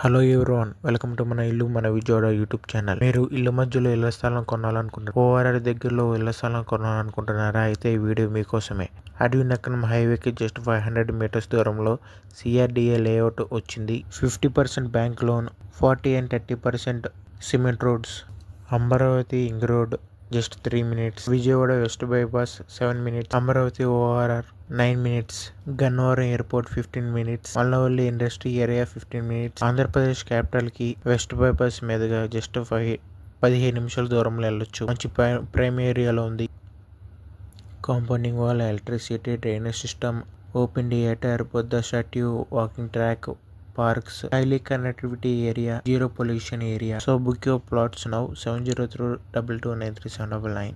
Hello everyone, welcome to మన ఇల్లు మన విజయవాడ యూట్యూబ్ ఛానల్. మీరు ఇల్లు మధ్యలో ఇళ్ల స్థలం కొనాలనుకుంటారు, ఓఆర్ఆర్ దగ్గరలో ఇళ్ల స్థలం కొనాలనుకుంటున్నారా? అయితే ఈ వీడియో మీకోసమే. అడవి నక్కనం హైవేకి జస్ట్ 500 మీటర్స్ దూరంలో సిఆర్డిఏ లేఅవుట్ వచ్చింది. 50% bank loan, 40 and 30% cement roads. Amaravati ing road just 3 minutes. Vijayawada west bypass 7 minutes. Amaravati ORR 9 minutes. Gannavaram airport 15 minutes. Mallavalli industry area 15 minutes. Andhra Pradesh capital కి వెస్ట్ బైపాస్ మీదుగా జస్ట్ 15 నిమిషాల దూరంలో వెళ్ళొచ్చు. మంచి ప్రైమ్ ఏరియాలో ఉంది. Compounding wall, electricity, drainage system, open theatre, Buddha statue, walking track, parks, highly connectivity area, zero pollution area. So book your plots now. 703 229 3799.